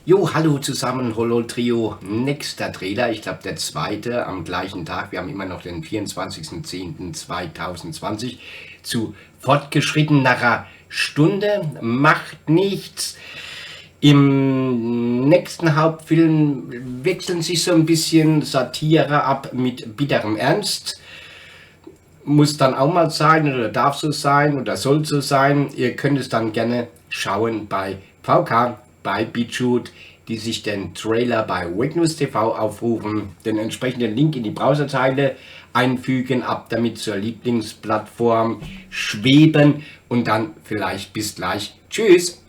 Jo, hallo zusammen, Holol Trio, nächster Trailer, ich glaube der zweite am gleichen Tag. Wir haben immer noch den 24.10.2020 zu fortgeschrittener Stunde. Macht nichts. Im nächsten Hauptfilm wechseln sich so ein bisschen Satire ab mit bitterem Ernst. Muss dann auch mal sein oder darf so sein oder soll so sein. Ihr könnt es dann gerne schauen bei VK, bei BitChute, die sich den Trailer bei Wakenews TV aufrufen, den entsprechenden Link in die Browserzeile einfügen, ab damit zur Lieblingsplattform schweben und dann vielleicht bis gleich. Tschüss!